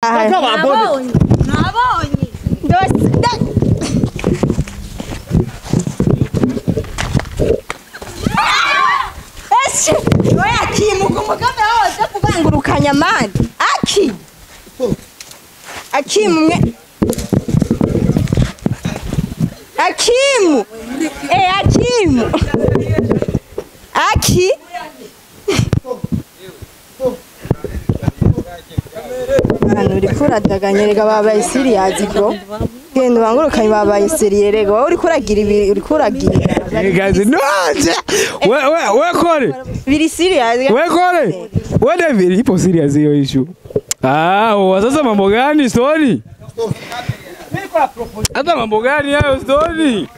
Nabonye. Ese oya kimuka umugame wose kuvangurukanya mani Akimu Akimu Aki uri kuradaganya rega babaye serious bro genda bangurukanye babaye serious rega wowe uri kuragira ibi uri kuragira guys noje we kore biri serious we kore wewe vile ipo serious hiyo issue sasa mambo gani story hata mambo gani hayo story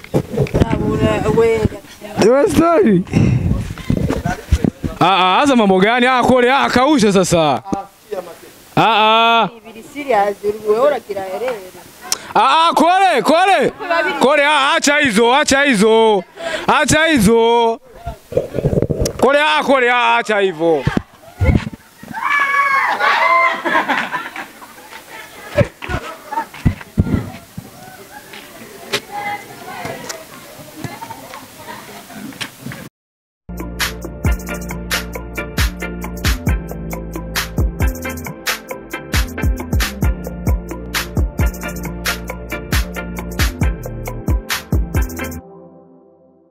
wewe story sasa mambo gani kore kausha sasa biri serious wewe uragira herere kore acha hizo kore acha hivyo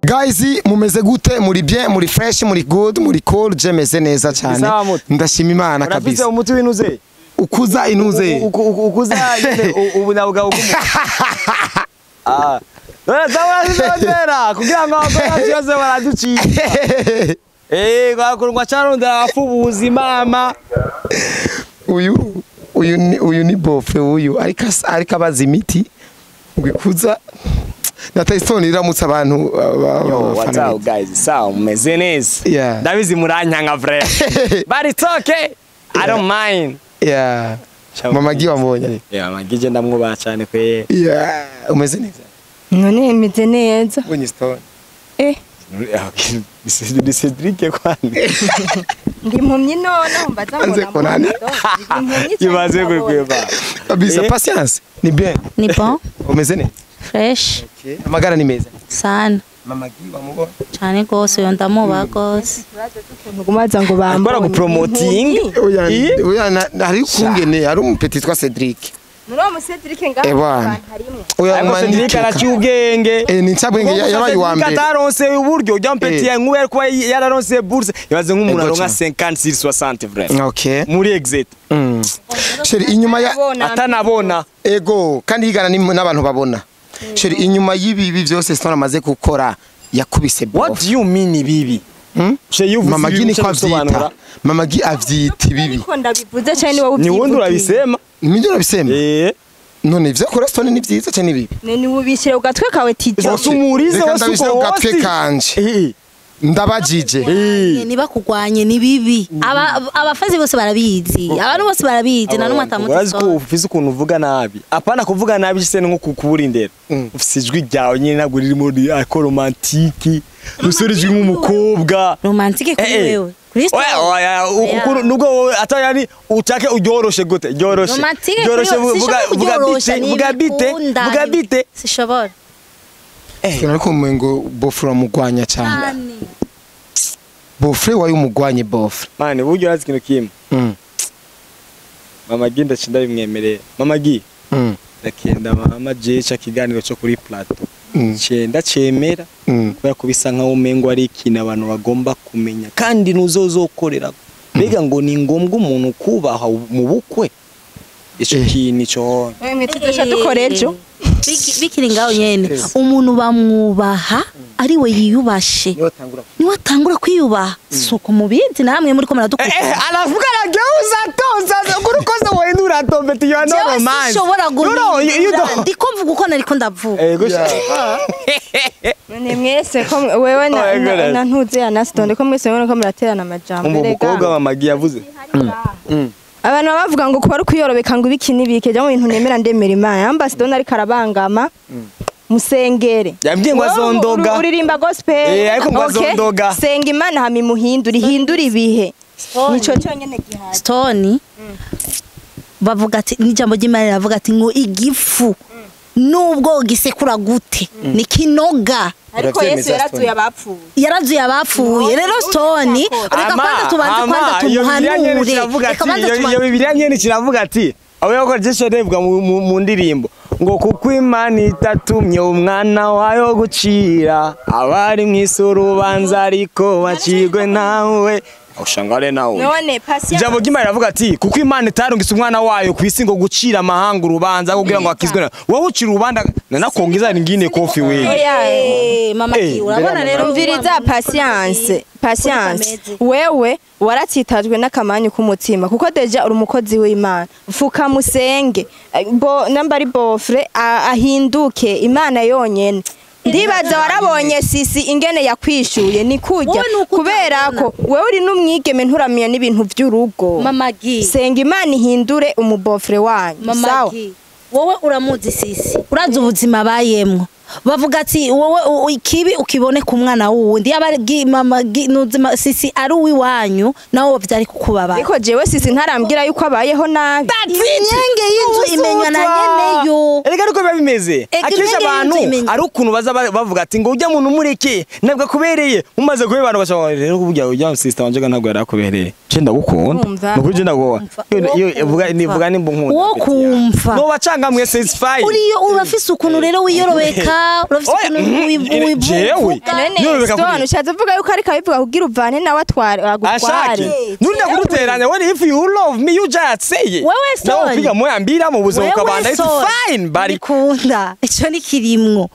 Guys, mumeze gute? Muri bien, muri fresh, muri good, muri cool, je meze neza cyane. Ndashima Imana kabisa. Urafite umuti w'inuze? Ukuza inuze. Ukuza ubunabuga ugumu. Dora zawazizera kugira ngo abakoze baraduciye. Gakurwa cyarondera afubuzi mama. Uyu ni bofe uyu ariko abaza imiti ngikuza Natayistoni iramutse abantu what's up guys sawa mumeze neza ndabizi muranyanga vre but it's okay I don't mind Mama Gi wambonye Mama Gi je ndamwubaha cyane kwe umeze neza none meze neza Bonye Stone ni Cedric kwani Ndimpumye none umbaza mbona Ibaze kweba Kabisa patience ni bien Ni bon umeze neza fresh amagara ni meza sana Mama Gi wamubona cyane gose yo ndamuba gose ngumaza ngo bambara gupromoting hari kungene hari umupeti twa Cedric Nuro mu Cedric ngaho Cedric aracyugenge ni nsabwenge yabaye wa mbere kataronse uburyo ujya mpeti yankuwe ko yararonse bourse yabaze nk'umuntu aronka 50 sur 60 vrai okay muri exit Sheri inyuma ya atanabona ego kandi higana n'abantu babona Sheri inyuma y'ibi byose Stone amaze gukora yakubise bof What do you mean bibi Mama Gi niko avyita Mama Gi avyita bibi ko ndabivuze cyane wowe ni wundi urabisema ni urabisema none ivyo kora Stone ni vyiza cyane bibi ni ubishire ugatwe kawe tije usumurize wasuko ugatwe kanje ndabajije niba kugwanye ni bibi abafazi bose barabizi abantu bose barabizi na numwe atamutse urazi ko ufise ukuntu uvuga nabi apana kuvuga nabi cyane nko kukurindera ufise ijwi ryawe nyine ntabwo riri muri romantique rusorijwe nk'umukobwa romantique kuri wewe nubwo atayari utake uryoroshe gute ryoroshe vuga bite sishobora ariko mwengo bofra mugwanya cyane bofre wayo mugwanye bofre mane buryo urazi kintu kimwe Mama Gi ndacinda bimwemereye Mama Gi ndakenda mama jecha kiganiro cyo kuri plateau cyenda cemera kubera kubisa nka umengo ari ikintu abantu bagomba kumenya kandi nuzozokorera mbega ngo ni ngombwa umuntu kubaha mu bukwe ico kintu cyo mwiteze dukorejo bikiri ngaho nyene umuntu bamwubaha ari we yiyubashe niwe atangura kwiyubaha suko mubizi namwe muri ko muradukuka aravuga arageuza tonza kurukoze wohindura tombeti yo no romance shobora ndiko mvuga uko nariko ndavuga none mwese ko wewe na ntuze ya Stone ko mwese ko muraterana amajambo rega umukobwa Mama Gi yavuze abantu bavuga ngo kuba ari kuyorobeka ngo ibiki nibike byo mu bintu nemera ndemera Imana yamba Stone ari karabangama musengere yabwiye ngo azondoga uririmba gospel ariko ngo azondoga senga Imana hami muhindura ihindura ibihe nico cyonyene gihari Stone bavuga ati n'ijambo ry'Imana riravuga ati ngo igifu nubwo gisekura gute ni kinoga ariko Yesu yarazuye abapfuye rero Stone reka kwanza tubanze kwanza tumuhanure reka kwanza iyo Bibiliya nyene kiravuga ati aho yakora Yesu revuga mu ndirimbo ngo kuko Imana itatumye umwana wayo gucira abari mw'isurubanza ariko bacigwe nawe ushangare nawe none patience ijambo ry'Imana riravuga ati kuko Imana itarungise umwana wayo kwisi ngo gucira amahanga urubanza kugira ngo akizwe wowe ucira urubanza nanakongiza ngine kofi wewe mama ki urabona rero umviriza patience wewe waratsitajwe n'akamanyu k'umutima kuko deja uri umukozi w'Imana fuka musenge namba ari bofre ahinduke Imana yonyene ndibaza warabonye sisi ingene yakwishuye ni kujya kubera ko wewe uri n'umwigeme nturamenya n'ibintu by'urugo mama gi senga Imana ihindure umubofre wanyu sawa wowe uramuzi sisi urazi ubuzima bayemwo bavuga ati wowe ikibi ukibone ku mwana wundi yabari mama nuzima sisi ari uwiwanyu nawo byari kukubaba ariko jewe sisi ntarambwira yuko abayeho nabi inyenge y'inzu imenywa na nyeneyo erega ariko biba bimeze akisha abantu ari ukuntu baza bavuga ati ngo ujya muntu mureke nabwo kubereye umaze kuba abantu bashobora rero kubujya ujya sister wanje ntabwo yarakubereye cenda gukunda nuko je ndago nivuga nimba nkunda wo kumva no bacanga mwe satisfy uriyo urafise ukuntu rero wiyorobeka urafise ukuntu Stone ushatse uvuga yuko ariko abivuga kugira uvane nawe agutware nurida kuduteranya when if you love me you just say it wewe Stone nawe piga moya mbira mu buzima ukabanda it's fine bari kunda ico ni kirimwo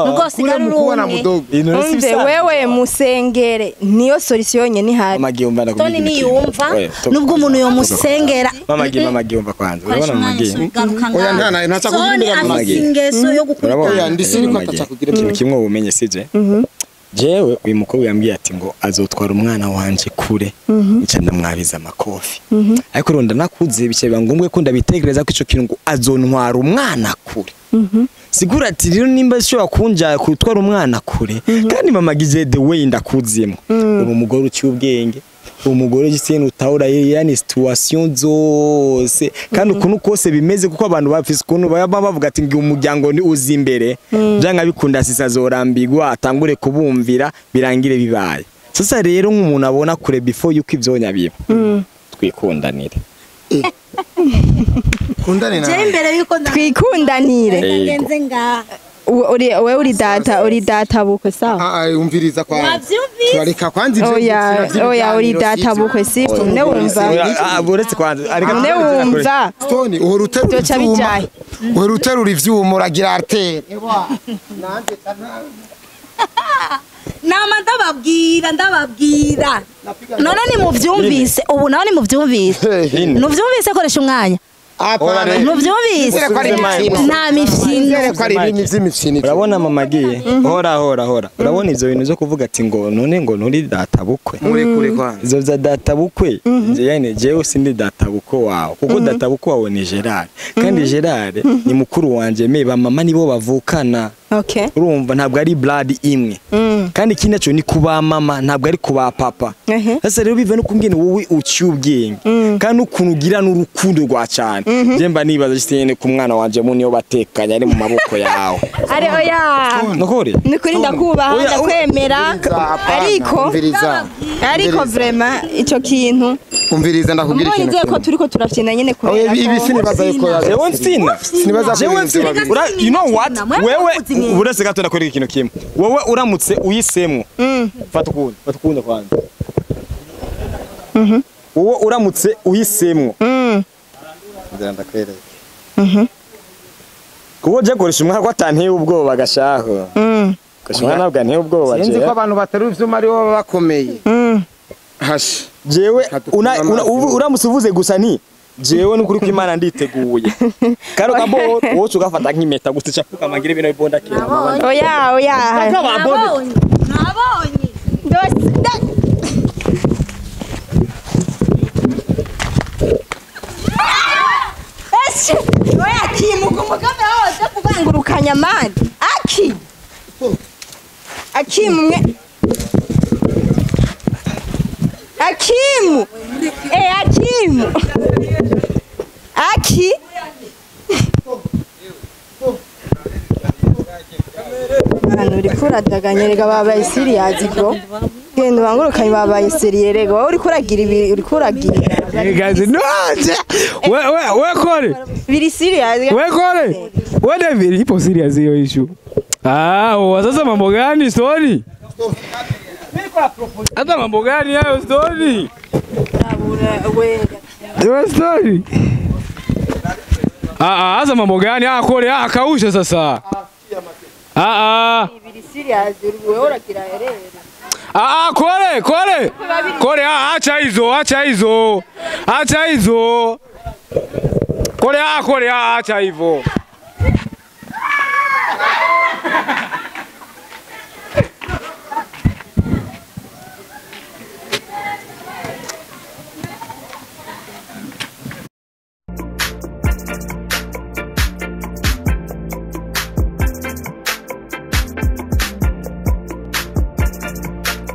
nuko sigara urumve wewe musengere niyo solution yonyene ihari mama giyumva Stone ni yumva nubwo umuntu yo musengera mama giyumva kwanza urabona mama giyumva oya ntana ntacha kugira mama ingeso yo gukora ndisiri ko atacha kugira ikintu kimwe ubumenye sije jewe uyu mukobwa yambwiye ati ngo azotwara umwana wanje kure nica ndamwabiza amakofi ariko ronda nakuze bice bangombwe ko ndabitegereza ko ico kintu ngo azontwara umwana kure sigura ati rero nimba shobora kunja kutwara umwana kure kandi mama gize the way ndakuzimo uri umugore uciye ubwenge umugore gisene utahura yani situation zose kandi ukuntu kose bimeze kuko abantu bafise ukuntu bavuga ati ngi umuryango ni uzi imbere byanga bikunda sisa zorambigwa atangure kubumvira birangire bibaye sasa rero nk'umuntu abona kure before yuko ivyonya biba twikundanire twikundanire ngenze nga wewe uri data bukwe sawa umviriza kwa turareka kwanza ivyo oya uri data bukwe sifu ne wumva buretse kwanza ariko ne wumva Stone uruterura ivyuma uragira artere nanje nama ndababwira none ni muvyumvise ubu nawe ni muvyumvise nuvyumvise koresha umwanya nuvyumvise nta mifyino urabona mama giye hora urabona izo bintu zo kuvuga ati ngo none ngo nuri data bukwe murekure kwa izo za data bukwe yani jewe sindi data bukwe wawe kuko data bukwe wawe ni Gerard kandi Gerard ni mukuru wanje meba mama nibo bavukana okay urumva ntabwo ari blood imwe kandi ikindi cyo ni kuba mama ntabwo ari kuba papa sasa rero biva no kungene wowe ucyubwenge kandi ukuntu ugira n'urukundo rwa cyane jemba nibaza cyane ku mwana wanje mu niyo batekanya ari mu maboko yawe ari oya nokore ni kuri ndakubaha ndakwemera ariko vraiment ico kintu umviriza ndakubwira ikintu mbonye ko turiko turafyina nyene kubera ibi sinibaza yuko jewe nsina you know what wewe uretse gato ndakora ikintu kimwe wowe uramutse uyisemwo fata ukunda kwanza wowe uramutse uyisemwo ndira ndakwereka kuko je koresha umwana ko atanteye ubwoba gashaho kashimwana nabwo nteye ubwoba je sinzi ko abantu batari ivyuma ari bo bakomeye hashi jewe uramutse uvuze gusa nti jewe n'ukuri kw'Imana nditeguye karo kabo wowe ugafata nk'imeta gusa capuka amagire bino bibonda kera oya nabonye oya kimuka umugame wose kuvangurukanya mani akimu Lucky Hano uri kuradaganya rega babaye serious bro. Genda bangurukanye babaye serious rega wowe uri kuragira ibi uri kuragira. Guys, no. We kore. Biri serious. We kore. We David ipo serious hiyo issue. Sasa mambo gani story? Hata mambo gani hayo story? Wewe story. Sasa mambo gani? Kore kausha sasa. Biri serious wewe uragira herere. Kore acha hizo. Kore acha hivyo.